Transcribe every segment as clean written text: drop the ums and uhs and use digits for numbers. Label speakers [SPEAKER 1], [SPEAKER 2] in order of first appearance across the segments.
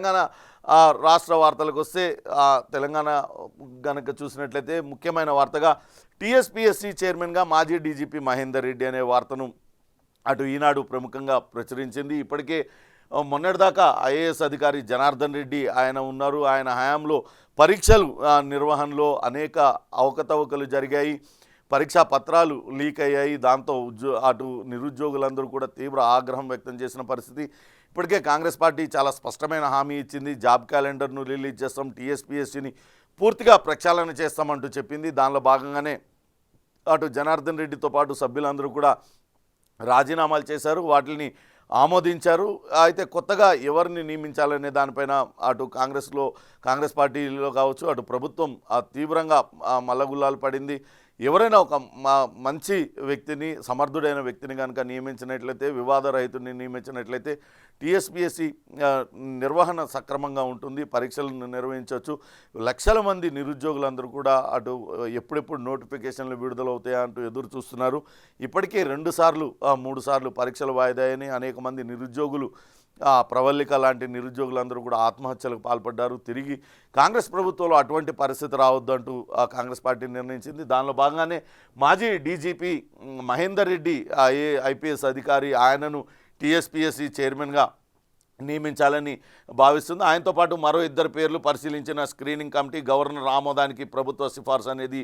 [SPEAKER 1] తెలంగాణ రాష్ట్ర వార్తలకు వస్తే తెలంగాణ గనక చూసినట్లయితే ముఖ్యమైన వార్తగా టీఎస్పీఎస్సీ చైర్మన్గా మాజీ డీజీపీ మహేందర్ రెడ్డి అనే వార్తను అటు ఈనాడు ప్రముఖంగా ప్రచురించింది. ఇప్పటికే మొన్నటిదాకా ఐఏఎస్ అధికారి జనార్దన్ రెడ్డి ఆయన ఉన్నారు. ఆయన హయాంలో పరీక్షలు నిర్వహణలో అనేక అవకతవకలు జరిగాయి, పరీక్షా పత్రాలు లీక్ అయ్యాయి. దాంతో అటు నిరుద్యోగులందరూ కూడా తీవ్ర ఆగ్రహం వ్యక్తం చేసిన పరిస్థితి. ఇప్పటికే కాంగ్రెస్ పార్టీ చాలా స్పష్టమైన హామీ ఇచ్చింది. జాబ్ క్యాలెండర్ను రిలీజ్ చేస్తాం, టీఎస్పీఎస్సీని పూర్తిగా ప్రక్షాళన చేస్తామంటూ చెప్పింది. దానిలో భాగంగానే అటు జనార్దన్ రెడ్డితో పాటు సభ్యులందరూ కూడా రాజీనామాలు చేశారు, వాటిని ఆమోదించారు. అయితే కొత్తగా ఎవరిని నియమించాలనే దానిపైన అటు కాంగ్రెస్ పార్టీలో కావచ్చు, అటు ప్రభుత్వం తీవ్రంగా మల్లగుల్లాలు పడింది. ఎవరైనా ఒక మంచి వ్యక్తిని, సమర్థుడైన వ్యక్తిని కనుక నియమించినట్లయితే, వివాదరహితుడిని నియమించినట్లయితే టీఎస్పీఎస్సీ నిర్వహణ సక్రమంగా ఉంటుంది, పరీక్షలను నిర్వహించవచ్చు. లక్షల మంది నిరుద్యోగులందరూ కూడా అటు ఎప్పుడెప్పుడు నోటిఫికేషన్లు విడుదలవుతాయా అంటూ ఎదురు చూస్తున్నారు. ఇప్పటికే 2 సార్లు 3 సార్లు పరీక్షలు వాయిదాయని అనేక మంది నిరుద్యోగులు, ప్రవల్లిక లాంటి నిరుద్యోగులందరూ కూడా ఆత్మహత్యలకు పాల్పడ్డారు. తిరిగి కాంగ్రెస్ ప్రభుత్వంలో అటువంటి పరిస్థితి రావద్దంటూ కాంగ్రెస్ పార్టీ నిర్ణయించింది. దానిలో భాగంగానే మాజీ డీజీపీ మహేందర్ రెడ్డి ఐపీఎస్ అధికారి, ఆయనను టీఎస్పీఎస్సీ చైర్మన్గా నియమించాలని భావిస్తుంది. ఆయనతో పాటు మరో 2 పేర్లు పరిశీలించిన స్క్రీనింగ్ కమిటీ గవర్నర్ ఆమోదానికి ప్రభుత్వ సిఫార్సు అనేది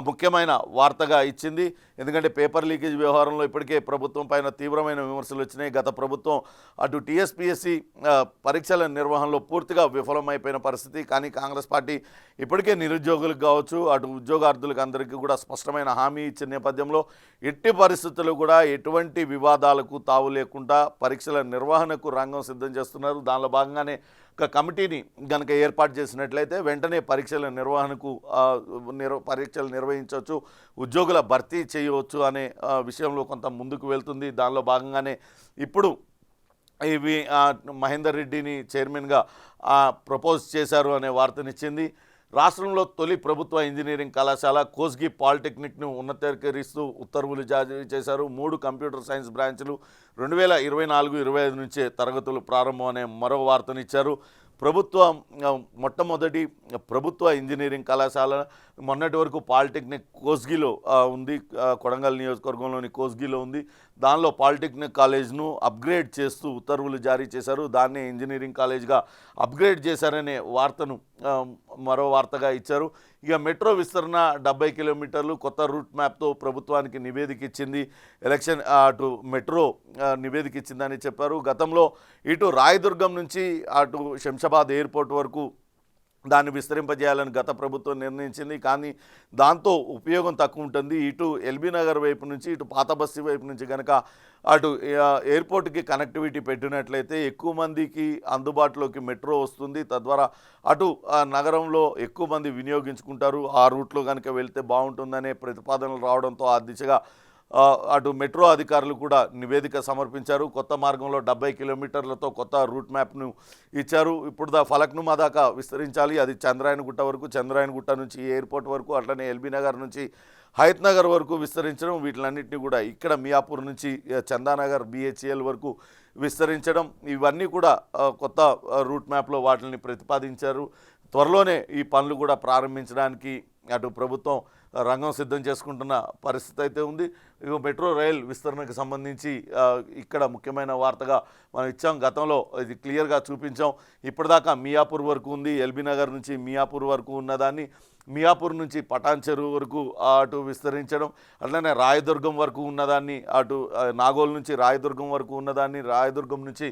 [SPEAKER 1] ముఖ్యమైన వార్తగా ఇచ్చింది. ఎందుకంటే పేపర్ లీకేజ్ వ్యవహారంలో ఇప్పటికే ప్రభుత్వం పైన తీవ్రమైన విమర్శలు వచ్చినాయి. గత ప్రభుత్వం అటు టీఎస్పీఎస్సీ పరీక్షల నిర్వహణలో పూర్తిగా విఫలమైపోయిన పరిస్థితి. కానీ కాంగ్రెస్ పార్టీ ఇప్పటికే నిరుద్యోగులకు కావచ్చు, అటు ఉద్యోగార్థులకు అందరికీ కూడా స్పష్టమైన హామీ ఇచ్చిన నేపథ్యంలో ఎట్టి పరిస్థితులు కూడా ఎటువంటి వివాదాలకు తావు లేకుండా పరీక్షల నిర్వహణకు రంగం సిద్ధం చేస్తున్నారు. దానిలో భాగంగానే ఒక కమిటీని కనుక ఏర్పాటు చేసినట్లయితే వెంటనే పరీక్షల నిర్వహణకు పరీక్షలు నిర్వహించవచ్చు, ఉద్యోగుల భర్తీ చేయవచ్చు అనే విషయంలో కొంత ముందుకు వెళ్తుంది. దానిలో భాగంగానే ఇప్పుడు ఇవి మహేందర్ రెడ్డిని చైర్మన్గా ప్రపోజ్ చేశారు అనే వార్తనిచ్చింది. రాష్ట్రంలో తొలి ప్రభుత్వ ఇంజనీరింగ్ కళాశాల కోస్గి పాలిటెక్నిక్ను ఉన్నతీకరిస్తూ ఉత్తర్వులు జారీ చేశారు. 3 కంప్యూటర్ సైన్స్ బ్రాంచ్లు 2024-25 నుంచే తరగతులు ప్రారంభం అనే మరో వార్తనిచ్చారు. మొట్టమొదటి ప్రభుత్వ ఇంజనీరింగ్ కళాశాల మొన్నటి వరకు పాలిటెక్నిక్ కోస్గిలో ఉంది, కొడంగల్ నియోజకవర్గంలోని కోస్గిలో ఉంది. దానిలో పాలిటెక్నిక్ కాలేజ్ను అప్గ్రేడ్ చేస్తూ ఉత్తర్వులు జారీ చేశారు. దాన్ని ఇంజనీరింగ్ కాలేజ్గా అప్గ్రేడ్ చేశారనే వార్తను మరో వార్తగా ఇచ్చారు. ఇక మెట్రో విస్తరణ 70 కిలోమీటర్లు కొత్త రూట్ మ్యాప్తో ప్రభుత్వానికి నివేదిక ఇచ్చింది. అటు మెట్రో నివేదిక ఇచ్చిందని చెప్పారు. గతంలో ఇటు రాయదుర్గం నుంచి అటు శంషాబాద్ ఎయిర్పోర్ట్ వరకు దాన్ని విస్తరింపజేయాలని గత ప్రభుత్వం నిర్ణయించింది. కానీ దాంతో ఉపయోగం తక్కువ ఉంటుంది. ఇటు ఎల్బీ నగర్ వైపు నుంచి, ఇటు పాత బస్తీ వైపు నుంచి కనుక అటు ఎయిర్పోర్ట్కి కనెక్టివిటీ పెట్టినట్లయితే ఎక్కువ మందికి అందుబాటులోకి మెట్రో వస్తుంది. తద్వారా అటు నగరంలో ఎక్కువ మంది వినియోగించుకుంటారు. ఆ రూట్లో కనుక వెళ్తే బాగుంటుందనే ప్రతిపాదనలు రావడంతో ఆ దిశగా అటు మెట్రో అధికారులు కూడా నివేదిక సమర్పించారు. కొత్త మార్గంలో 70 కిలోమీటర్లతో కొత్త రూట్ మ్యాప్ను ఇచ్చారు. ఇప్పుడు ఫలక్నుమా దాకా విస్తరించాలి. అది చంద్రాయనగుట్ట వరకు, చంద్రాయనగుట్ట నుంచి ఎయిర్పోర్ట్ వరకు, అట్లనే ఎల్బీ నగర్ నుంచి హయత్ నగర్ వరకు విస్తరించడం, వీటిలన్నింటినీ కూడా ఇక్కడ మియాపూర్ నుంచి చందానగర్ BHEL వరకు విస్తరించడం, ఇవన్నీ కూడా కొత్త రూట్ మ్యాప్లో వాటిని ప్రతిపాదించారు. త్వరలోనే ఈ పనులు కూడా ప్రారంభించడానికి అటు ప్రభుత్వం రంగం సిద్ధం చేసుకుంటున్న పరిస్థితి అయితే ఉంది. ఇక మెట్రో రైల్ విస్తరణకు సంబంధించి ఇక్కడ ముఖ్యమైన వార్తగా మనం ఇచ్చాం, గతంలో ఇది క్లియర్గా చూపించాం. ఇప్పటిదాకా మియాపూర్ వరకు ఉంది, ఎల్బీ నగర్ నుంచి మియాపూర్ వరకు ఉన్నదాన్ని మియాపూర్ నుంచి పటాన్ చెరువు వరకు అటు విస్తరించడం, అట్లనే రాయదుర్గం వరకు ఉన్నదాన్ని అటు నాగోల్ నుంచి రాయదుర్గం వరకు ఉన్నదాన్ని రాయదుర్గం నుంచి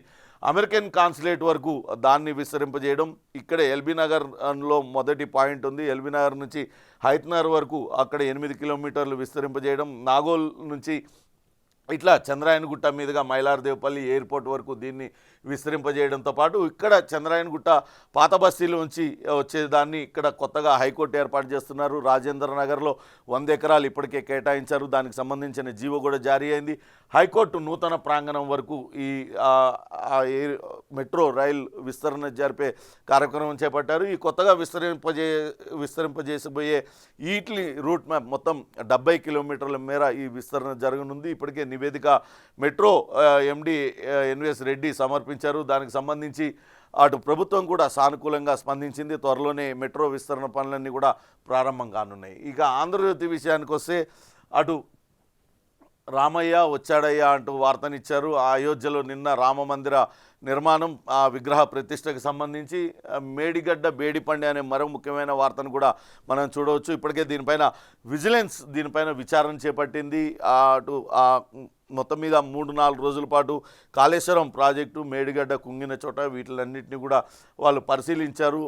[SPEAKER 1] అమెరికన్ కాన్సులేట్ వరకు దాన్ని విస్తరింపజేయడం. ఇక్కడ ఎల్బీ నగర్లో మొదటి పాయింట్ ఉంది. ఎల్బీ నగర్ నుంచి హయత్ నగర్ వరకు అక్కడ 8 కిలోమీటర్లు విస్తరింపజేయడం. నాగోల్ నుంచి ఇట్లా చంద్రాయనగుట్ట మీదుగా మైలార్దేవపల్లి ఎయిర్పోర్ట్ వరకు దీన్ని విస్తరింపజేయడంతో పాటు ఇక్కడ చంద్రాయనగుట్ట పాత బస్తీలోంచి వచ్చేదాన్ని ఇక్కడ కొత్తగా హైకోర్టు ఏర్పాటు చేస్తున్నారు. రాజేంద్ర నగర్లో 100 ఎకరాలు ఇప్పటికే కేటాయించారు. దానికి సంబంధించిన జీవో కూడా జారీ అయింది. హైకోర్టు నూతన ప్రాంగణం వరకు ఈ మెట్రో రైల్ విస్తరణ జరిపే కార్యక్రమం చేపట్టారు. ఈ కొత్తగా విస్తరింపజేసబోయే ఈట్లీ రూట్ మ్యాప్ మొత్తం 70 కిలోమీటర్ల మేర ఈ విస్తరణ జరగనుంది. ఇప్పటికే నివేదిక మెట్రో ఎండి ఎన్విఎస్ రెడ్డి సమర్పించారు. దానికి సంబంధించి అటు ప్రభుత్వం కూడా సానుకూలంగా స్పందించింది. త్వరలోనే మెట్రో విస్తరణ పనులన్నీ కూడా ప్రారంభం కానున్నాయి. ఇక ఆంధ్రజ్యోతి విషయానికి వస్తే అటు రామయ్య వచ్చాడయ్యా అంటూ వార్తనిచ్చారు. ఆ అయోధ్యలో నిన్న రామమందిర నిర్మాణం, ఆ విగ్రహ ప్రతిష్టకు సంబంధించి మేడిగడ్డ బేడిపండి అనే మరో ముఖ్యమైన వార్తను కూడా మనం చూడవచ్చు. ఇప్పటికే విజిలెన్స్ దీనిపైన విచారణ చేపట్టింది. అటు మొత్తం మీద 3-4 రోజుల పాటు కాళేశ్వరం ప్రాజెక్టు మేడిగడ్డ కుంగిన చోట వీటిలన్నింటినీ కూడా వాళ్ళు పరిశీలించారు.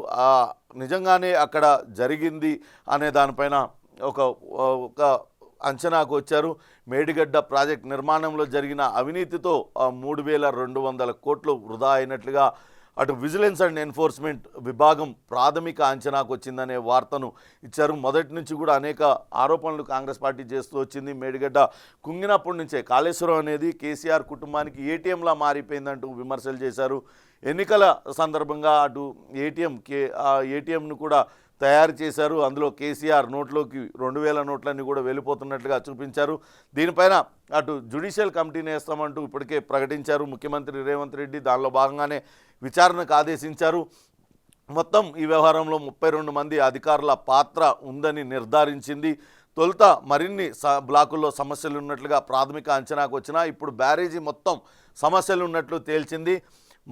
[SPEAKER 1] నిజంగానే అక్కడ జరిగింది అనే దానిపైన ఒక అంచనాకు వచ్చారు. మేడిగడ్డ ప్రాజెక్ట్ నిర్మాణంలో జరిగిన అవినీతితో 3,200 కోట్లు వృధా అయినట్లుగా అటు విజిలెన్స్ అండ్ ఎన్ఫోర్స్మెంట్ విభాగం ప్రాథమిక అంచనాకు వచ్చిందనే వార్తను ఇచ్చారు. మొదటి నుంచి కూడా అనేక ఆరోపణలు కాంగ్రెస్ పార్టీ చేస్తూ వచ్చింది. మేడిగడ్డ కుంగినప్పటి నుంచే కాళేశ్వరం అనేది కేసీఆర్ కుటుంబానికి ఏటీఎంలా మారిపోయిందంటూ విమర్శలు చేశారు. ఎన్నికల సందర్భంగా అటు ఏటీఎంను కూడా తయారు చేశారు. అందులో కేసీఆర్ నోట్లోకి 2,000 నోట్లన్నీ కూడా వెళ్ళిపోతున్నట్లుగా చూపించారు. దీనిపైన అటు జ్యుడిషియల్ కమిటీని వేస్తామంటూ ఇప్పటికే ప్రకటించారు ముఖ్యమంత్రి రేవంత్ రెడ్డి. దానిలో భాగంగానే విచారణకు ఆదేశించారు. మొత్తం ఈ వ్యవహారంలో 32 మంది అధికారుల పాత్ర ఉందని నిర్ధారించింది. తొలుత మరిన్ని బ్లాకుల్లో సమస్యలు ఉన్నట్లుగా ప్రాథమిక అంచనాకు వచ్చినా ఇప్పుడు బ్యారేజీ మొత్తం సమస్యలు ఉన్నట్లు తేల్చింది.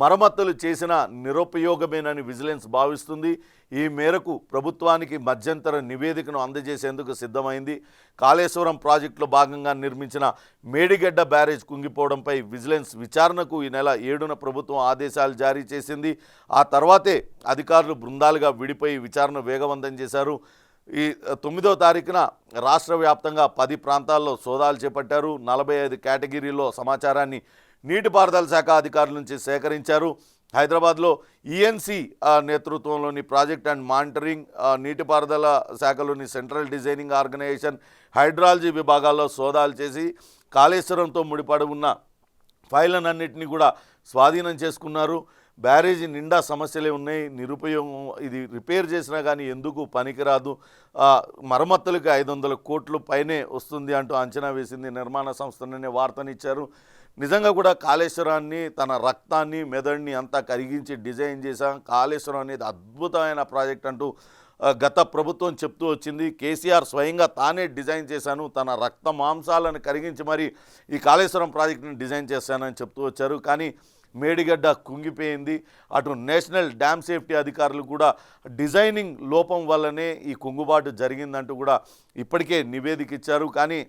[SPEAKER 1] మరమ్మతులు చేసిన నిరుపయోగమేనని విజిలెన్స్ భావిస్తుంది. ఈ మేరకు ప్రభుత్వానికి మధ్యంతర నివేదికను అందజేసేందుకు సిద్ధమైంది. కాళేశ్వరం ప్రాజెక్టులో భాగంగా నిర్మించిన మేడిగడ్డ బ్యారేజ్ కుంగిపోవడంపై విజిలెన్స్ విచారణకు ఈ నెల 7న ప్రభుత్వం ఆదేశాలు జారీ చేసింది. ఆ తర్వాతే అధికారులు బృందాలుగా విడిపోయి విచారణ వేగవంతం చేశారు. ఈ 9వ తారీఖున రాష్ట్ర వ్యాప్తంగా 10 ప్రాంతాల్లో సోదాలు చేపట్టారు. 45 కేటగిరీల్లో సమాచారాన్ని నీటిపారుదల శాఖ అధికారుల నుంచి సేకరించారు. హైదరాబాద్లో ఈఎన్సీ నేతృత్వంలోని ప్రాజెక్ట్ అండ్ మానిటరింగ్, నీటిపారుదల శాఖలోని సెంట్రల్ డిజైనింగ్ ఆర్గనైజేషన్, హైడ్రాలజీ విభాగాల్లో సోదాలు చేసి కాళేశ్వరంతో ముడిపడి ఉన్న ఫైళ్లన్నింటినీ కూడా స్వాధీనం చేసుకున్నారు. బ్యారేజీ నిండా సమస్యలే ఉన్నాయి, నిరుపయోగం, ఇది రిపేర్ చేసినా కానీ ఎందుకు పనికిరాదు, మరమ్మతులకు 500 కోట్లు పైనే వస్తుంది అంటూ అంచనా వేసింది నిర్మాణ సంస్థననే వార్తనిచ్చారు. నిజంగా కూడా కాళేశ్వరాన్ని తన రక్తాన్ని మెదడుని అంతా కరిగించి డిజైన్ చేశాం. కాళేశ్వరం అనేది అద్భుతమైన ప్రాజెక్ట్ అంటూ గత ప్రభుత్వం చెప్తూ వచ్చింది. కేసీఆర్ స్వయంగా తానే డిజైన్ చేశాను, తన రక్త మాంసాలను కరిగించి మరి ఈ కాళేశ్వరం ప్రాజెక్టుని డిజైన్ చేశానని చెప్తూ వచ్చారు. కానీ మేడిగడ్డ కుంగిపోయింది. అటు నేషనల్ డ్యామ్ సేఫ్టీ అధికారులు కూడా డిజైనింగ్ లోపం వల్లనే ఈ కుంగుబాటు జరిగిందంటూ కూడా ఇప్పటికే నివేదిక ఇచ్చారు. కానీ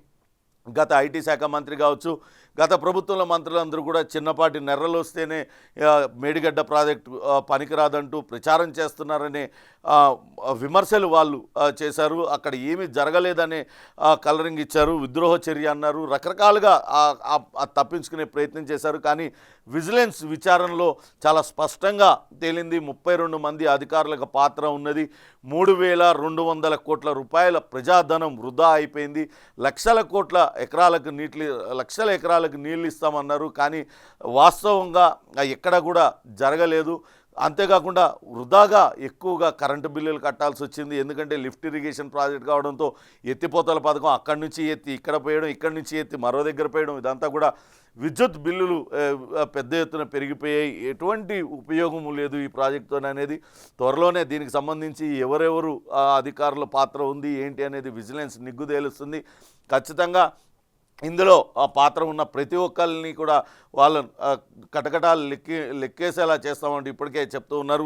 [SPEAKER 1] గత ఐటీ శాఖ మంత్రి కావచ్చు, గత ప్రభుత్వంలో మంత్రులందరూ కూడా చిన్నపాటి నెర్రలు వస్తేనే మేడిగడ్డ ప్రాజెక్టు పనికిరాదంటూ ప్రచారం చేస్తున్నారనే విమర్శలు వాళ్ళు చేశారు. అక్కడ ఏమీ జరగలేదనే కలరింగ్ ఇచ్చారు, విద్రోహ చర్య అన్నారు, రకరకాలుగా తప్పించుకునే ప్రయత్నం చేశారు. కానీ విజిలెన్స్ విచారణలో చాలా స్పష్టంగా తేలింది. 32 మంది అధికారులకు పాత్ర ఉన్నది. 3,200 కోట్ల రూపాయల ప్రజాధనం వృధా అయిపోయింది. లక్షల ఎకరాలకు నీళ్ళు ఇస్తామన్నారు. కానీ వాస్తవంగా ఎక్కడ కూడా జరగలేదు. అంతేకాకుండా వృధాగా ఎక్కువగా కరెంటు బిల్లులు కట్టాల్సి వచ్చింది. ఎందుకంటే లిఫ్ట్ ఇరిగేషన్ ప్రాజెక్ట్ కావడంతో ఎత్తిపోతల పథకం అక్కడి నుంచి ఎత్తి ఇక్కడ పోయడం, ఇక్కడి నుంచి ఎత్తి మరో దగ్గర పోయడం, ఇదంతా కూడా విద్యుత్ బిల్లులు పెద్ద ఎత్తున పెరిగిపోయాయి. ఎటువంటి ఉపయోగము లేదు ఈ ప్రాజెక్టుతో అనేది. త్వరలోనే దీనికి సంబంధించి ఎవరెవరు అధికారుల పాత్ర ఉంది ఏంటి అనేది విజిలెన్స్ నిగ్గుదేలుస్తుంది. ఖచ్చితంగా ఇందులో ఆ పాత్ర ఉన్న ప్రతి ఒక్కరిని కూడా వాళ్ళ కటకటాలు లెక్కేసేలా చేస్తామంటే ఇప్పటికే చెప్తూ ఉన్నారు.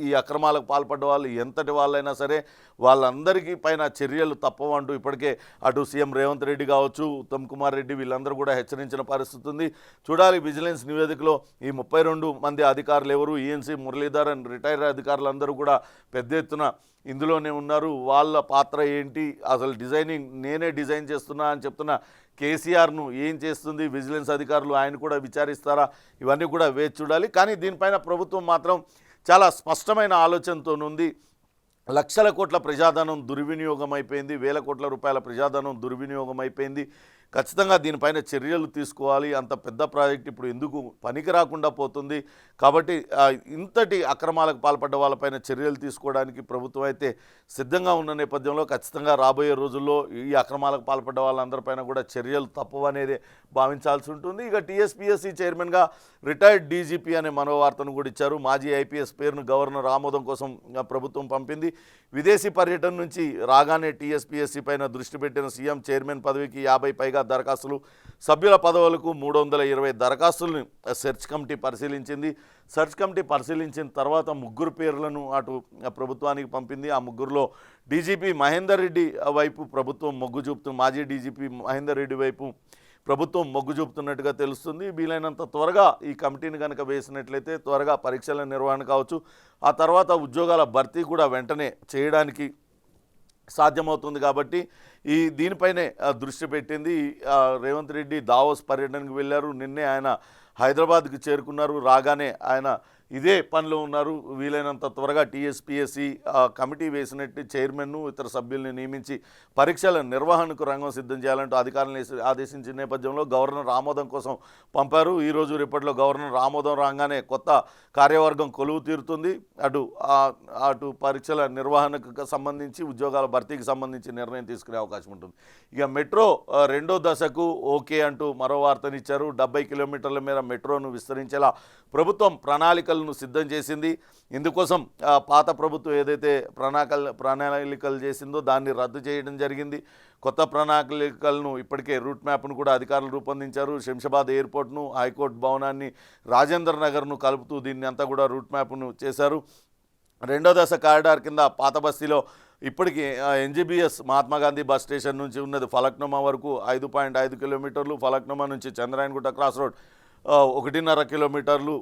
[SPEAKER 1] ఈ అక్రమాలకు పాల్పడ్డ వాళ్ళు ఎంతటి వాళ్ళైనా సరే వాళ్ళందరికీ పైన చర్యలు తప్పవంటూ ఇప్పటికే అటు సీఎం రేవంత్ రెడ్డి కావచ్చు, ఉత్తమ్ కుమార్ రెడ్డి వీళ్ళందరూ కూడా హెచ్చరించిన పరిస్థితి ఉంది. చూడాలి విజిలెన్స్ నివేదికలో ఈ 32 మంది అధికారులు ఎవరు, ఈఎన్సీ మురళీధర్ అండ్ రిటైర్ అధికారులందరూ కూడా పెద్ద ఎత్తున ఇందులోనే ఉన్నారు. వాళ్ళ పాత్ర ఏంటి, అసలు డిజైనింగ్ నేనే డిజైన్ చేస్తున్నా అని చెప్తున్న కేసీఆర్ను ఏం చేస్తుంది విజిలెన్స్ అధికారులు, ఆయన కూడా విచారిస్తారా, ఇవన్నీ కూడా వేచి చూడాలి. కానీ దీనిపైన ప్రభుత్వం మాత్రం చాలా స్పష్టమైన ఆలోచనతోనుంది. లక్షల కోట్ల ప్రజాధనం దుర్వినియోగం అయిపోయింది, వేల కోట్ల రూపాయల ప్రజాధనం దుర్వినియోగం అయిపోయింది. ఖచ్చితంగా దీనిపైన చర్యలు తీసుకోవాలి. అంత పెద్ద ప్రాజెక్ట్ ఇప్పుడు ఎందుకు పనికి రాకుండా పోతుంది. కాబట్టి ఇంతటి అక్రమాలకు పాల్పడ్డ వాళ్ళపైన చర్యలు తీసుకోవడానికి ప్రభుత్వం అయితే సిద్ధంగా ఉన్న నేపథ్యంలో ఖచ్చితంగా రాబోయే రోజుల్లో ఈ అక్రమాలకు పాల్పడ్డ వాళ్ళందరిపైన కూడా చర్యలు తప్పవనేదే భావించాల్సి ఉంటుంది. ఇక టీఎస్పీఎస్సీ చైర్మన్గా రిటైర్డ్ డీజీపీ అనే మరో వార్తను కూడా ఇచ్చారు. మాజీ ఐపీఎస్ పేరును గవర్నర్ ఆమోదం కోసం ప్రభుత్వం పంపింది. విదేశీ పర్యటన నుంచి రాగానే టీఎస్పీఎస్సీ పైన దృష్టి పెట్టిన సీఎం చైర్మన్ పదవికి 50 పైగా దరఖాస్తులు, సభ్యుల పదవులకు 320 దరఖాస్తులను సెర్చ్ కమిటీ పరిశీలించింది. సెర్చ్ కమిటీ పరిశీలించిన తర్వాత 3 పేర్లను అటు ప్రభుత్వానికి పంపింది. ఆ 3లో డీజీపీ మహేందర్ రెడ్డి వైపు ప్రభుత్వం మొగ్గు చూపుతుంది. మాజీ డీజీపీ మహేందర్ రెడ్డి వైపు ప్రభుత్వం మొగ్గు చూపుతున్నట్టుగా తెలుస్తుంది. వీలైనంత త్వరగా ఈ కమిటీని కనుక వేసినట్లయితే త్వరగా పరీక్షల నిర్వహణ కావచ్చు, ఆ తర్వాత ఉద్యోగాల భర్తీ కూడా వెంటనే చేయడానికి సాధ్యమవుతుంది. కాబట్టి దీనిపైనే దృష్టి పెట్టింది. రేవంత్ రెడ్డి దావోస్ పర్యటనకు వెళ్ళారు. నిన్నే ఆయన హైదరాబాద్కి చేరుకున్నారు. రాగానే ఆయన ఇదే పనిలో ఉన్నారు. వీలైనంత త్వరగా టీఎస్పీఎస్సీ కమిటీ వేసినట్టు చైర్మన్ను ఇతర సభ్యుల్ని నియమించి పరీక్షల నిర్వహణకు రంగం సిద్ధం చేయాలంటూ అధికారులను ఆదేశించిన నేపథ్యంలో గవర్నర్ ఆమోదం కోసం పంపారు. ఈరోజు రేపట్లో గవర్నర్ ఆమోదం రాగానే కొత్త కార్యవర్గం కొలువు తీరుతుంది. అటు పరీక్షల నిర్వహణకు సంబంధించి ఉద్యోగాల భర్తీకి సంబంధించి నిర్ణయం తీసుకునే అవకాశం ఉంటుంది. ఇక మెట్రో 2వ దశకు ఓకే అంటూ మరో వార్తనిచ్చారు. 70 కిలోమీటర్ల మేర మెట్రోను విస్తరించేలా ప్రభుత్వం ప్రణాళికలను సిద్ధం చేసింది. ఇందుకోసం పాత ప్రభుత్వం ఏదైతే ప్రణాళికలు చేసిందో దాన్ని రద్దు చేయడం జరిగింది. కొత్త ప్రణాళికలను ఇప్పటికే రూట్ మ్యాప్ను కూడా అధికారులు రూపొందించారు. శంషాబాద్ ఎయిర్పోర్ట్ను, హైకోర్టు భవనాన్ని, రాజేంద్ర నగర్ను కలుపుతూ దీన్ని అంతా కూడా రూట్ మ్యాప్ను చేశారు. 2వ దశ కారిడార్ కింద పాత బస్తీలో ఇప్పటికీ ఎన్జీబీఎస్ మహాత్మాగాంధీ బస్ స్టేషన్ నుంచి ఉన్నది ఫలక్నుమా వరకు 5.5 కిలోమీటర్లు, ఫలక్నుమా నుంచి చంద్రాయన్గుట్ట క్రాస్ రోడ్ 1.5 కిలోమీటర్లు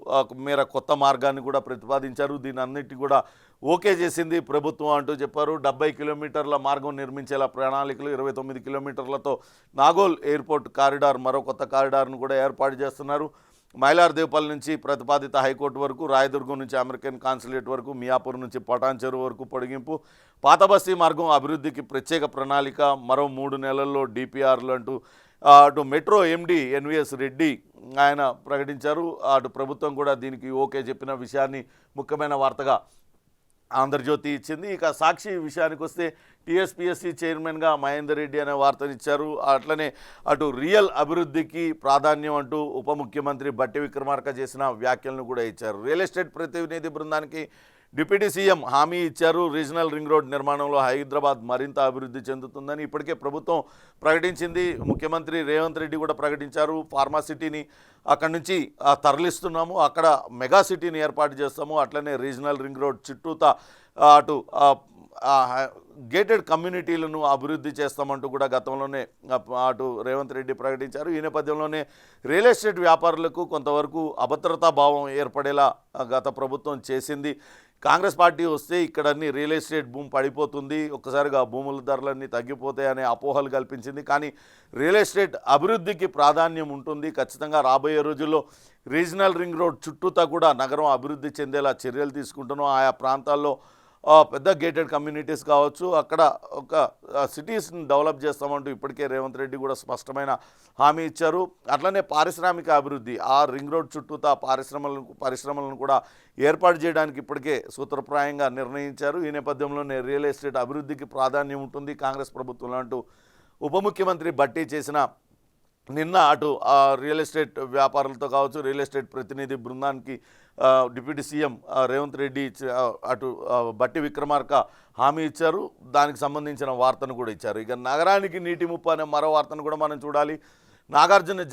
[SPEAKER 1] మేర కొత్త మార్గాన్ని కూడా ప్రతిపాదించారు. దీని అన్నిటి కూడా ఓకే చేసింది ప్రభుత్వం అంటూ చెప్పారు. 70 కిలోమీటర్ల మార్గం నిర్మించేలా ప్రణాళికలు, 29 కిలోమీటర్లతో నాగోల్ ఎయిర్పోర్ట్ కారిడార్, మరో కొత్త కారిడార్ను కూడా ఏర్పాటు చేస్తున్నారు. మైలార్దేవ్పల్లి నుంచి ప్రతిపాదిత హైకోర్టు వరకు, రాయదుర్గం నుంచి అమెరికన్ కాన్సులేట్ వరకు, మియాపూర్ నుంచి పటాన్ చెరువు వరకు పొడిగింపు, పాత బస్తీ మార్గం అభివృద్ధికి ప్రత్యేక ప్రణాళిక, మరో 3 నెలల్లో డిపిఆర్లు అంటూ అటు మెట్రో ఎండి ఎన్విఎస్ రెడ్డి ఆయన ప్రకటించారు. అటు ప్రభుత్వం కూడా దీనికి ఓకే చెప్పిన విషయాన్ని ముఖ్యమైన వార్తగా ఆంధ్రజ్యోతి ఇచ్చింది. ఇక సాక్షి విషయానికి వస్తే టీఎస్పీఎస్సీ చైర్మన్గా మహేందర్ రెడ్డి అనే వార్తనిచ్చారు. అట్లనే అటు రియల్ అభివృద్ధికి ప్రాధాన్యం అంటూ ఉప ముఖ్యమంత్రి బట్టి విక్రమార్క చేసిన వ్యాఖ్యలను కూడా ఇచ్చారు. రియల్ ఎస్టేట్ ప్రతినిధి బృందానికి డిప్యూటీ సీఎం హామీ ఇచ్చారు. రీజనల్ రింగ్ రోడ్ నిర్మాణంలో హైదరాబాద్ మరింత అభివృద్ధి చెందుతుందని ఇప్పటికే ప్రభుత్వం ప్రకటించింది. ముఖ్యమంత్రి రేవంత్ రెడ్డి కూడా ప్రకటించారు. ఫార్మాసిటీని అక్కడి నుంచి తరలిస్తున్నాము, అక్కడ మెగా సిటీని ఏర్పాటు చేస్తాము, అట్లనే రీజనల్ రింగ్ రోడ్ చుట్టూతా అటు గేటెడ్ కమ్యూనిటీలను అభివృద్ధి చేస్తామంటూ కూడా గతంలోనే అటు రేవంత్ రెడ్డి ప్రకటించారు. ఈ నేపథ్యంలోనే రియల్ ఎస్టేట్ వ్యాపారులకు కొంతవరకు అభద్రతా భావం ఏర్పడేలా గత ప్రభుత్వం చేసింది. కాంగ్రెస్ పార్టీ వస్తే ఇక్కడ అన్ని రియల్ ఎస్టేట్ భూమి పడిపోతుంది, ఒక్కసారిగా భూముల ధరలన్నీ తగ్గిపోతాయనే అపోహలు కల్పించింది. కానీ రియల్ ఎస్టేట్ అభివృద్ధికి ప్రాధాన్యం ఉంటుంది. ఖచ్చితంగా రాబోయే రోజుల్లో రీజనల్ రింగ్ రోడ్ చుట్టూతా కూడా నగరం అభివృద్ధి చెందేలా చర్యలు తీసుకుంటున్నాం. ఆయా ప్రాంతాల్లో పెద్ద గేటెడ్ కమ్యూనిటీస్ కావచ్చు, అక్కడ ఒక సిటీస్ని డెవలప్ చేస్తామంటూ ఇప్పటికే రేవంత్ రెడ్డి కూడా స్పష్టమైన హామీ ఇచ్చారు. అట్లనే పారిశ్రామిక అభివృద్ధి, ఆ రింగ్ రోడ్ చుట్టూతా పరిశ్రమలను కూడా ఏర్పాటు చేయడానికి ఇప్పటికే సూత్రప్రాయంగా నిర్ణయించారు. ఈ నేపథ్యంలోనే రియల్ ఎస్టేట్ అభివృద్ధికి ప్రాధాన్యం ఉంటుంది కాంగ్రెస్ ప్రభుత్వంలో అంటూ ఉప ముఖ్యమంత్రి బట్టి చేసిన నిన్న అటు రియల్ ఎస్టేట్ వ్యాపారులతో కావచ్చు, రియల్ ఎస్టేట్ ప్రతినిధి బృందానికి డిప్యూటీ సీఎం రేవంత్ రెడ్డి అటు బట్టి విక్రమార్క హామీ ఇచ్చారు. దానికి సంబంధించిన వార్తను కూడా ఇచ్చారు. ఇక నగరానికి నీటి ముప్పు అనే మరో వార్తను కూడా మనం చూడాలి. నాగార్జున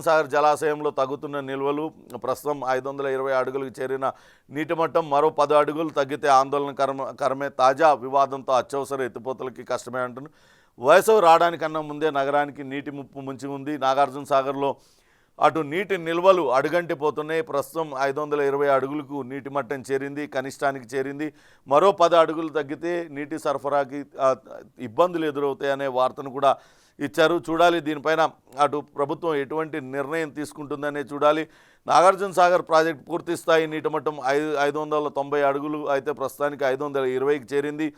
[SPEAKER 1] సాగర్ జలాశయంలో తగ్గుతున్న నిల్వలు, ప్రస్తుతం 520 అడుగులకు చేరిన నీటి మట్టం మరో 10 అడుగులు తగ్గితే ఆందోళనకరమే. తాజా వివాదంతో అత్యవసర ఎత్తిపోతలకి కష్టమే అంటున్నారు. వేసవి రావడానికన్నా ముందే నగరానికి నీటి ముప్పు ముంచి ఉంది. నాగార్జున సాగర్లో అటు నీటి నిల్వలు అడుగంటిపోతున్నాయి. ప్రస్తుతం 520 అడుగులకు నీటి మట్టం చేరింది, కనిష్టానికి చేరింది. మరో 10 అడుగులు తగ్గితే నీటి సరఫరాకి ఇబ్బందులు ఎదురవుతాయనే వార్తను కూడా ఇచ్చారు. చూడాలి దీనిపైన అటు ప్రభుత్వం ఎటువంటి నిర్ణయం తీసుకుంటుందనే చూడాలి. నాగార్జున సాగర్ ప్రాజెక్టు పూర్తి స్థాయి నీటి మట్టం 590 అడుగులు అయితే ప్రస్తుతానికి 520కి చేరింది.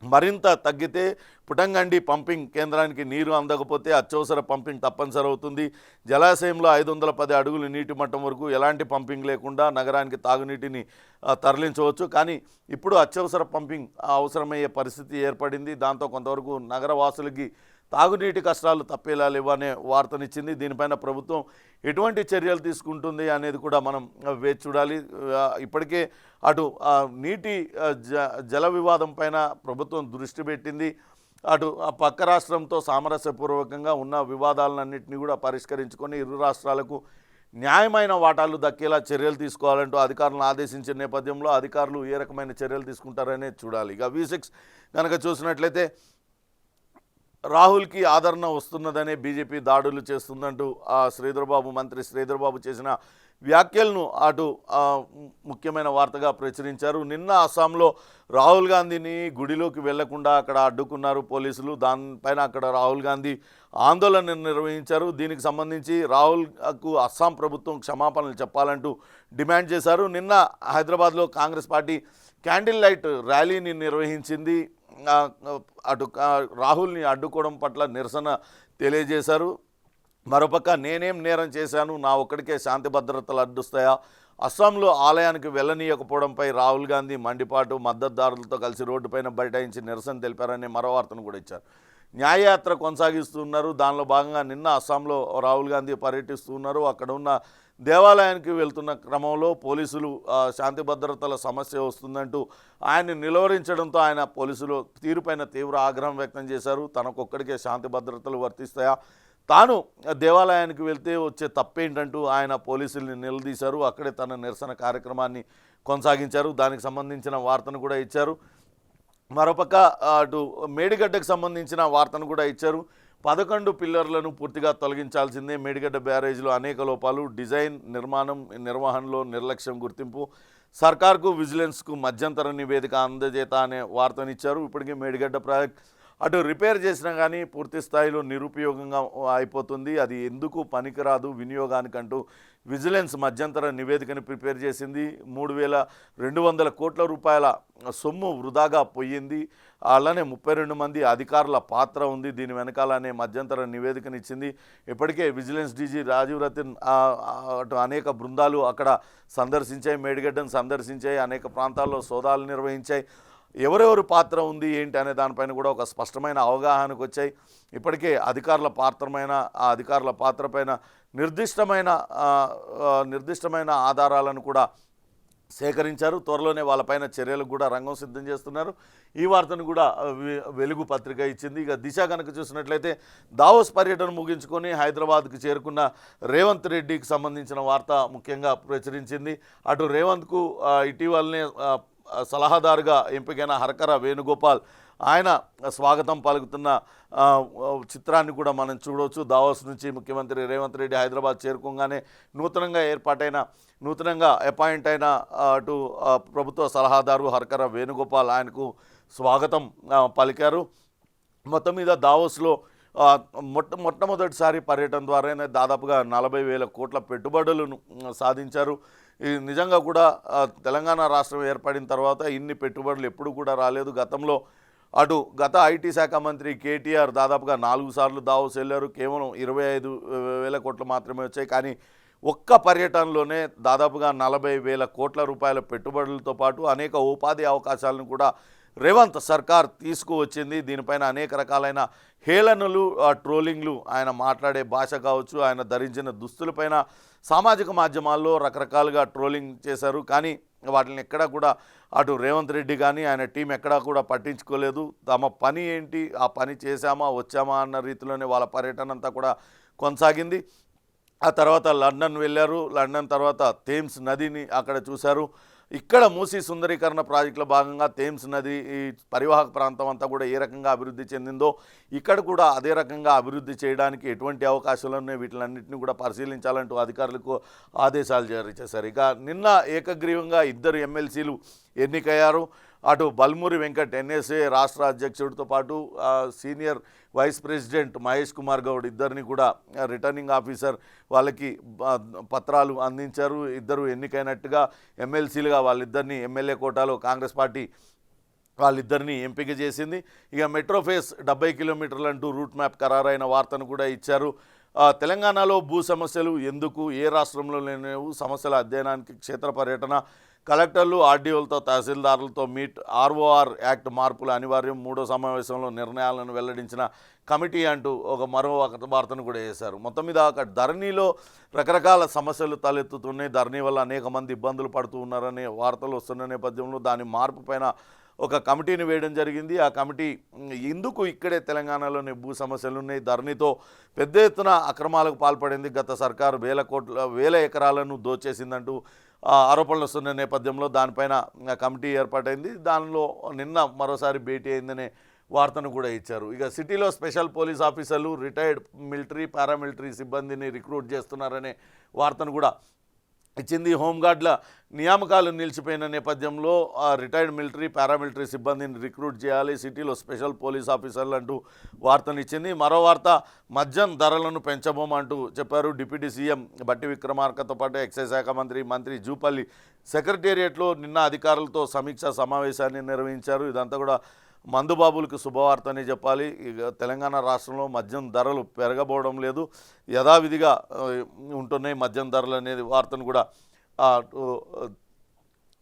[SPEAKER 1] మరింత తగ్గితే పుటంగండి పంపింగ్ కేంద్రానికి నీరు అందకపోతే అత్యవసర పంపింగ్ తప్పనిసరి అవుతుంది. జలాశయంలో 510 అడుగులు నీటి మట్టం వరకు ఎలాంటి పంపింగ్ లేకుండా నగరానికి తాగునీటిని తరలించవచ్చు. కానీ ఇప్పుడు అత్యవసర పంపింగ్ అవసరమయ్యే పరిస్థితి ఏర్పడింది. దాంతో కొంతవరకు నగరవాసులకి తాగునీటి కష్టాలు తప్పేలా లేవనే వార్తనిచ్చింది. దీనిపైన ప్రభుత్వం ఎటువంటి చర్యలు తీసుకుంటుంది అనేది కూడా మనం వేచి చూడాలి. ఇప్పటికే అటు నీటి జల వివాదం పైన ప్రభుత్వం దృష్టి పెట్టింది. అటు పక్క రాష్ట్రంతో సామరస్యపూర్వకంగా ఉన్న వివాదాలన్నింటినీ కూడా పరిష్కరించుకొని ఇరు రాష్ట్రాలకు న్యాయమైన వాటాలు దక్కేలా చర్యలు తీసుకోవాలంటూ అధికారులను ఆదేశించిన నేపథ్యంలో అధికారులు ఏ రకమైన చర్యలు తీసుకుంటారనే చూడాలి. ఇక V6 కనుక చూసినట్లయితే రాహుల్కి ఆదరణ వస్తున్నదనే బీజేపీ దాడులు చేస్తుందంటూ మంత్రి శ్రీధర్ బాబు చేసిన వ్యాఖ్యలను అటు ముఖ్యమైన వార్తగా ప్రచురించారు. నిన్న అస్సాంలో రాహుల్ గాంధీని గుడిలోకి వెళ్లకుండా అక్కడ అడ్డుకున్నారు పోలీసులు. దానిపైన అక్కడ రాహుల్ గాంధీ ఆందోళన నిర్వహించారు. దీనికి సంబంధించి రాహుల్కు అస్సాం ప్రభుత్వం క్షమాపణలు చెప్పాలంటూ డిమాండ్ చేశారు. నిన్న హైదరాబాద్లో కాంగ్రెస్ పార్టీ క్యాండిల్ లైట్ ర్యాలీని నిర్వహించింది. అటు రాహుల్ని అడ్డుకోవడం పట్ల నిరసన తెలియజేశారు. మరోపక్క నేనేం నేరం చేశాను, నా ఒక్కడికే శాంతి భద్రతలు అడ్డుస్తాయా, అస్సాంలో ఆలయానికి వెళ్ళనీయకపోవడంపై రాహుల్ గాంధీ మండిపాటు, మద్దతుదారులతో కలిసి రోడ్డుపైన బైఠాయించి నిరసన తెలిపారనే మరో వార్తను కూడా ఇచ్చారు. న్యాయయాత్ర కొనసాగిస్తున్నారు. దానిలో భాగంగా నిన్న అస్సాంలో రాహుల్ గాంధీ పర్యటిస్తున్నారు. అక్కడ ఉన్న దేవాలయానికి వెళ్తున్న క్రమంలో పోలీసులు శాంతి భద్రతల సమస్య వస్తుందంటూ ఆయన్ని నిలువరించడంతో ఆయన పోలీసులు తీరుపైన తీవ్ర ఆగ్రహం వ్యక్తం చేశారు. తనకొక్కడికే శాంతి భద్రతలు వర్తిస్తాయా, తాను దేవాలయానికి వెళ్తే వచ్చే తప్పేంటంటూ ఆయన పోలీసుల్ని నిలదీశారు. అక్కడే తన నిరసన కార్యక్రమాన్ని కొనసాగించారు. దానికి సంబంధించిన వార్తను కూడా ఇచ్చారు. మరోపక్క అటు మేడిగడ్డకు సంబంధించిన వార్తను కూడా ఇచ్చారు. 11 పిల్లర్లను పూర్తిగా తొలగించాల్సిందే, మేడిగడ్డ బ్యారేజ్లో అనేక లోపాలు, డిజైన్, నిర్మాణం, నిర్వహణలో నిర్లక్ష్యం గుర్తింపు, సర్కార్కు విజిలెన్స్కు మధ్యంతర నివేదిక అందజేత అనే వార్తనిచ్చారు. ఇప్పటికే మేడిగడ్డ ప్రాజెక్ట్ అటు రిపేర్ చేసినా కానీ పూర్తి స్థాయిలో నిరుపయోగంగా అయిపోతుంది. అది ఎందుకు పనికిరాదు వినియోగానికంటూ విజిలెన్స్ మధ్యంతర నివేదికను ప్రిపేర్ చేసింది. 3,200 కోట్ల రూపాయల సొమ్ము వృధాగా పోయింది. అలానే 32 మంది అధికారుల పాత్ర ఉంది దీని వెనకాలనే మధ్యంతర నివేదికనిచ్చింది. ఇప్పటికే విజిలెన్స్ డీజీ రాజీవ్ రతన్ అటు అనేక బృందాలు అక్కడ సందర్శించాయి, మేడిగడ్డను సందర్శించాయి, అనేక ప్రాంతాల్లో సోదాలు నిర్వహించాయి. ఎవరెవరు పాత్ర ఉంది ఏంటి అనే దానిపైన కూడా ఒక స్పష్టమైన అవగాహనకు వచ్చాయి. ఇప్పటికే అధికారుల పాత్రపైన నిర్దిష్టమైన ఆధారాలను కూడా సేకరించారు. త్వరలోనే వాళ్ళపైన చర్యలకు కూడా రంగం సిద్ధం చేస్తున్నారు. ఈ వార్తను కూడా వెలుగు పత్రిక ఇచ్చింది. ఇక దిశ కనుక చూసినట్లయితే దావోస్ పర్యటన ముగించుకొని హైదరాబాద్కు చేరుకున్న రేవంత్ రెడ్డికి సంబంధించిన వార్త ముఖ్యంగా ప్రచురించింది. అటు రేవంత్కు ఇటీవలనే సలహాదారుగా ఎంపికైన హరకర వేణుగోపాల్ ఆయన స్వాగతం పలుకుతున్న చిత్రాన్ని కూడా మనం చూడవచ్చు. దావోస్ నుంచి ముఖ్యమంత్రి రేవంత్ రెడ్డి హైదరాబాద్ చేరుకోగానే నూతనంగా అపాయింట్ అయిన అటు ప్రభుత్వ సలహాదారు హరకర వేణుగోపాల్ ఆయనకు స్వాగతం పలికారు. మొత్తం మీద దావోస్లో మొట్టమొదటిసారి పర్యటన ద్వారానే దాదాపుగా 40,000 కోట్ల పెట్టుబడులను సాధించారు. ఇది నిజంగా కూడా తెలంగాణ రాష్ట్రం ఏర్పడిన తర్వాత ఇన్ని పెట్టుబడులు ఎప్పుడు కూడా రాలేదు. గత ఐటీ శాఖ మంత్రి కేటీఆర్ దాదాపుగా 4 సార్లు దావోస్ వెళ్ళారు. కేవలం 25,000 కోట్లు మాత్రమే వచ్చాయి. కానీ ఒక్క పర్యటనలోనే దాదాపుగా 40,000 కోట్ల రూపాయల పెట్టుబడులతో పాటు అనేక ఉపాధి అవకాశాలను కూడా రేవంత్ సర్కార్ తీసుకువచ్చింది. దీనిపైన అనేక రకాలైన హేళనలు, ట్రోలింగ్లు, ఆయన మాట్లాడే భాష కావచ్చు, ఆయన ధరించిన దుస్తులపైన సామాజిక మాధ్యమాల్లో రకరకాలుగా ట్రోలింగ్ చేశారు. కానీ వాటిని ఎక్కడా కూడా అటు రేవంత్ రెడ్డి కానీ ఆయన టీం ఎక్కడా కూడా పట్టించుకోలేదు. తమ పని ఏంటి, ఆ పని చేశామా వచ్చామా అన్న రీతిలోనే వాళ్ళ పర్యటన అంతా కూడా కొనసాగింది. ఆ తర్వాత లండన్ వెళ్ళారు. లండన్ తర్వాత థేమ్స్ నదిని అక్కడ చూశారు. ఇక్కడ మూసీ సుందరీకరణ ప్రాజెక్టులో భాగంగా థేమ్స్ నది ఈ పరివాహక ప్రాంతం అంతా కూడా ఏ రకంగా అభివృద్ధి చెందిందో ఇక్కడ కూడా అదే రకంగా అభివృద్ధి చేయడానికి ఎటువంటి అవకాశాలు ఉన్నాయి వీటిలన్నింటినీ కూడా పరిశీలించాలంటూ అధికారులకు ఆదేశాలు జారీ చేశారు. ఇక నిన్న ఏకగ్రీవంగా 2 ఎమ్మెల్సీలు ఎన్నికయ్యారు. అటు బల్మూరి వెంకట్ ఎన్ఎస్ఏ రాష్ట్ర అధ్యక్షుడితో పాటు senior vice president Mahesh Kumar Goud ఇద్దరిని కూడా రిటర్నింగ్ ఆఫీసర్ వాళ్ళకి పత్రాలు అందించారు. ఇద్దరు ఎన్నికైనట్టుగా ఎమ్మెల్సీలుగా వాళ్ళిద్దరిని ఎమ్మెల్యే కోటాలో కాంగ్రెస్ పార్టీ వాళ్ళిద్దరిని ఎంపిక చేసింది. ఇక మెట్రో ఫేస్ 70 కిలోమీటర్లు అంటూ రూట్ మ్యాప్ ఖరారైన వార్తను కూడా ఇచ్చారు. తెలంగాణలో భూ సమస్యలు ఎందుకు, ఏ రాష్ట్రంలో లేవు, సమస్యల అధ్యయనానికి క్షేత్ర పర్యటన, కలెక్టర్లు ఆర్డీఓలతో తహసీల్దారులతో మీట్, ఆర్ఓఆర్ యాక్ట్ మార్పులు అనివార్యం, 3వ సమావేశంలో నిర్ణయాలను వెల్లడించిన కమిటీ అంటూ మరో వార్తను కూడా వేశారు. మొత్తం మీద అక్కడ ధరణిలో రకరకాల సమస్యలు తలెత్తుతున్నాయి. ధరణి వల్ల అనేక మంది ఇబ్బందులు పడుతూ ఉన్నారనే వార్తలు వస్తున్న నేపథ్యంలో దాని మార్పు పైన ఒక కమిటీని వేయడం జరిగింది. ఆ కమిటీ ఎందుకు ఇక్కడే తెలంగాణలోని భూ సమస్యలు ఉన్నాయి, ధరణితో పెద్ద ఎత్తున అక్రమాలకు పాల్పడింది, గత సర్కారు వేల ఎకరాలను దోచేసిందంటూ ఆరోపణలు వస్తున్న నేపథ్యంలో దానిపైన కమిటీ ఏర్పాటైంది. దానిలో నిన్న మరోసారి భేటీ అయిందనే వార్తను కూడా ఇచ్చారు. ఇక సిటీలో స్పెషల్ పోలీస్ ఆఫీసర్లు, రిటైర్డ్ మిలిటరీ, పారామిలిటరీ సిబ్బందిని రిక్రూట్ చేస్తున్నారనే వార్తను కూడా ఇచ్చింది. హోంగార్డుల నియామకాలు నిలిచిపోయిన నేపథ్యంలో రిటైర్డ్ మిలిటరీ, పారామిలిటరీ సిబ్బందిని రిక్రూట్ చేయాలి, సిటీలో స్పెషల్ పోలీస్ ఆఫీసర్లు అంటూ వార్తనిచ్చింది. మరో వార్త, మద్యం ధరలను పెంచబోమంటూ చెప్పారు. డిప్యూటీ సీఎం బట్టి విక్రమార్కతో పాటు ఎక్సైజ్ శాఖ మంత్రి జూపల్లి సెక్రటేరియట్లో నిన్న అధికారులతో సమీక్షా సమావేశాన్ని నిర్వహించారు. ఇదంతా కూడా మందుబాబులకు శుభవార్త అని చెప్పాలి. ఇక తెలంగాణ రాష్ట్రంలో మద్యం ధరలు పెరగబోవడం లేదు, యథావిధిగా ఉంటున్నాయి మద్యం ధరలు అనేది వార్తను కూడా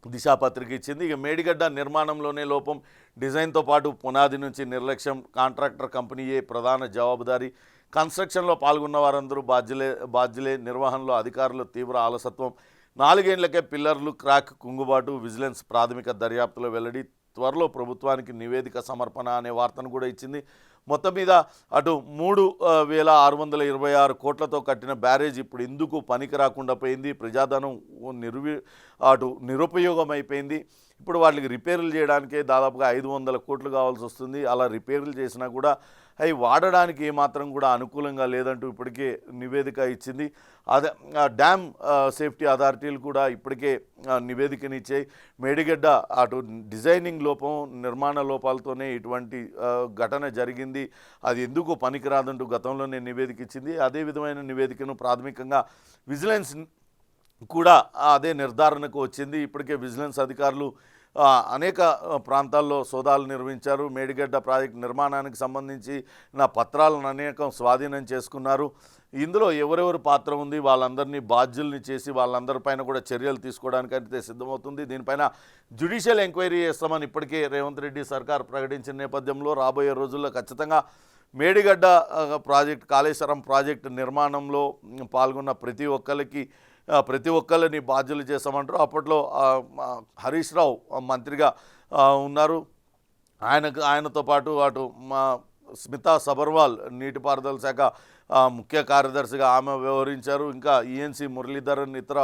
[SPEAKER 1] దిశాపత్రిక ఇచ్చింది. ఇక మేడిగడ్డ నిర్మాణంలోనే లోపం, డిజైన్తో పాటు పునాది నుంచి నిర్లక్ష్యం, కాంట్రాక్టర్ కంపెనీయే ప్రధాన జవాబుదారీ, కన్స్ట్రక్షన్లో పాల్గొన్న వారందరూ బాధ్యులే, నిర్వహణలో అధికారులు తీవ్ర అలసత్వం, 4 ఏళ్లకే పిల్లర్లు క్రాక్, కుంగుబాటు, విజిలెన్స్ ప్రాథమిక దర్యాప్తులో వెల్లడి, త్వరలో ప్రభుత్వానికి నివేదిక సమర్పణ అనే వార్తను కూడా ఇచ్చింది. మొత్తం మీద అటు 3,626 కోట్లతో కట్టిన బ్యారేజ్ ఇప్పుడు ఎందుకు పనికి రాకుండా పోయింది, ప్రజాధనం నిరుపయోగం అయిపోయింది. ఇప్పుడు వాటికి రిపేర్లు చేయడానికే దాదాపుగా 500 కోట్లు కావాల్సి వస్తుంది. అలా రిపేర్లు చేసినా కూడా అవి వాడడానికి ఏమాత్రం కూడా అనుకూలంగా లేదంటూ ఇప్పటికే నివేదిక ఇచ్చింది. అదే డ్యామ్ సేఫ్టీ అథారిటీలు కూడా ఇప్పటికే నివేదికనిచ్చాయి. మేడిగడ్డ అటు డిజైనింగ్ లోపం, నిర్మాణ లోపాలతోనే ఇటువంటి ఘటన జరిగింది, అది ఎందుకు పనికిరాదంటూ గతంలోనే నివేదిక ఇచ్చింది. అదే విధమైన నివేదికను ప్రాథమికంగా విజిలెన్స్ కూడా అదే నిర్ధారణకు వచ్చింది. ఇప్పటికే విజిలెన్స్ అధికారులు అనేక ప్రాంతాల్లో సోదాలు నిర్వహించారు. మేడిగడ్డ ప్రాజెక్టు నిర్మాణానికి సంబంధించి పత్రాలను అనేకం స్వాధీనం చేసుకున్నారు. ఇందులో ఎవరెవరు పాత్ర ఉంది, వాళ్ళందరినీ బాధ్యుల్ని చేసి వాళ్ళందరిపైన కూడా చర్యలు తీసుకోవడానికి అయితే సిద్ధమవుతుంది. దీనిపైన జ్యుడిషియల్ ఎంక్వైరీ చేస్తామని ఇప్పటికే రేవంత్ రెడ్డి సర్కార్ ప్రకటించిన నేపథ్యంలో రాబోయే రోజుల్లో ఖచ్చితంగా మేడిగడ్డ ప్రాజెక్టు, కాళేశ్వరం ప్రాజెక్టు నిర్మాణంలో పాల్గొన్న ప్రతి ఒక్కరిని బాధ్యులు చేస్తామంటారు. అప్పట్లో హరీష్ రావు మంత్రిగా ఉన్నారు. ఆయనతో పాటు అటు స్మితా సబర్వాల్ నీటిపారుదల శాఖ ముఖ్య కార్యదర్శిగా ఆమె వ్యవహరించారు. ఇంకా ఈఎన్సీ మురళీధరన్ ఇతర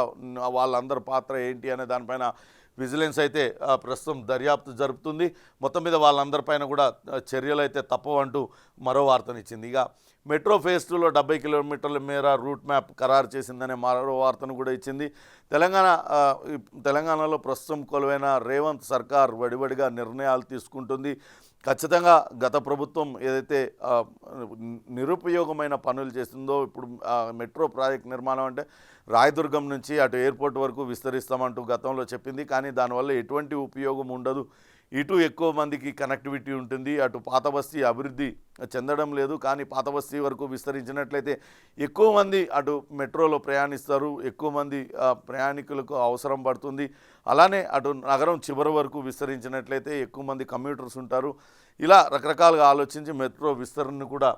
[SPEAKER 1] వాళ్ళందరి పాత్ర ఏంటి అనే దానిపైన విజిలెన్స్ అయితే ప్రస్తుతం దర్యాప్తు జరుపుతుంది. మొత్తం మీద వాళ్ళందరిపైన కూడా చర్యలు అయితే తప్పవంటూ మరో వార్తనిచ్చింది. ఇక మెట్రో ఫేజ్ 2లో 70 కిలోమీటర్ల మేర రూట్ మ్యాప్ ఖరారు చేసిందనే మరో వార్తను కూడా ఇచ్చింది. తెలంగాణలో ప్రస్తుతం కొలువైన రేవంత్ సర్కార్ వడివడిగా నిర్ణయాలు తీసుకుంటుంది. ఖచ్చితంగా గత ప్రభుత్వం ఏదైతే నిరుపయోగమైన పనులు చేస్తుందో, ఇప్పుడు మెట్రో ప్రాజెక్ట్ నిర్మాణం అంటే రాయదుర్గం నుంచి అటు ఎయిర్పోర్ట్ వరకు విస్తరిస్తామంటూ గతంలో చెప్పింది. కానీ దానివల్ల ఎటువంటి ఉపయోగం ఉండదు. ఇటు ఎక్కువ మందికి కనెక్టివిటీ ఉంటుంది, అటు పాత బస్తీ అభివృద్ధి చెందడం లేదు. కానీ పాత బస్తీ వరకు విస్తరించినట్లయితే ఎక్కువ మంది అటు మెట్రోలో ప్రయాణిస్తారు, ఎక్కువ మంది ప్రయాణికులకు అవసరం పడుతుంది. అలానే అటు నగరం చివరి వరకు విస్తరించినట్లయితే ఎక్కువ మంది కమ్యూటర్స్ ఉంటారు. ఇలా రకరకాలుగా ఆలోచించి మెట్రో విస్తరణను కూడా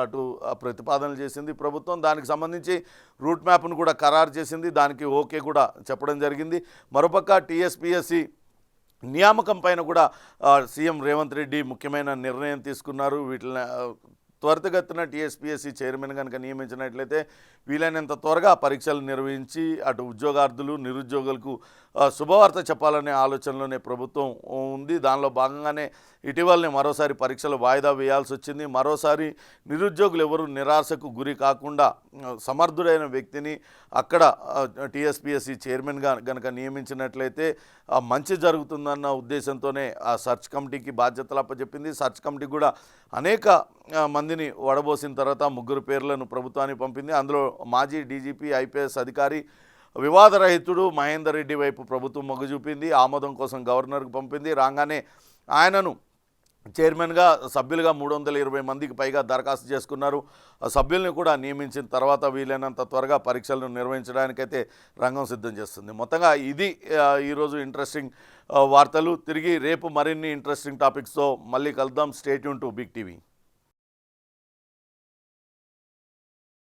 [SPEAKER 1] అటు ప్రతిపాదనలు చేసింది ప్రభుత్వం. దానికి సంబంధించి రూట్ మ్యాప్ను కూడా ఖరారు చేసింది. దానికి ఓకే కూడా చెప్పడం జరిగింది. మరోపక్క టీఎస్పీఎస్సీ నియామకం పైన కూడా సీఎం రేవంత్ రెడ్డి ముఖ్యమైన నిర్ణయం తీసుకున్నారు. వీటిని త్వరితగతిన టీఎస్పీఎస్సీ చైర్మన్ కనుక నియమించినట్లయితే వీలైనంత త్వరగా పరీక్షలు నిర్వహించి అటు ఉద్యోగార్థులు, నిరుద్యోగులకు శుభవార్త చెప్పాలనే ఆలోచనలోనే ప్రభుత్వం ఉంది. దానిలో భాగంగానే ఇటీవలనే మరోసారి పరీక్షలు వాయిదా వేయాల్సి వచ్చింది. మరోసారి నిరుద్యోగులు ఎవరు నిరాశకు గురి కాకుండా సమర్థుడైన వ్యక్తిని అక్కడ టీఎస్పీఎస్సీ చైర్మన్గా కనుక నియమించినట్లయితే మంచి జరుగుతుందన్న ఉద్దేశంతోనే ఆ సెర్చ్ కమిటీకి బాధ్యతలు అప్పచెప్పింది. సెర్చ్ కమిటీ కూడా అనేక మందిని వడబోసిన తర్వాత 3 పేర్లను ప్రభుత్వానికి పంపింది. అందులో మాజీ డీజీపీ, ఐపీఎస్ అధికారి, వివాదరహితుడు మహేందర్ రెడ్డి వైపు ప్రభుత్వం మొగ్గు చూపింది. ఆమోదం కోసం గవర్నర్కు పంపింది. రాగానే ఆయనను చైర్మన్గా సభ్యులుగా 320 మందికి పైగా దరఖాస్తు చేసుకున్నారు. సభ్యుల్ని కూడా నియమించిన తర్వాత వీలైనంత త్వరగా పరీక్షలను నిర్వహించడానికైతే రంగం సిద్ధం చేస్తుంది. మొత్తంగా ఇది ఈరోజు ఇంట్రెస్టింగ్ వార్తలు. తిరిగి రేపు మరిన్ని ఇంట్రెస్టింగ్ టాపిక్స్తో మళ్ళీ కలుద్దాం. Stay tune to Big TV.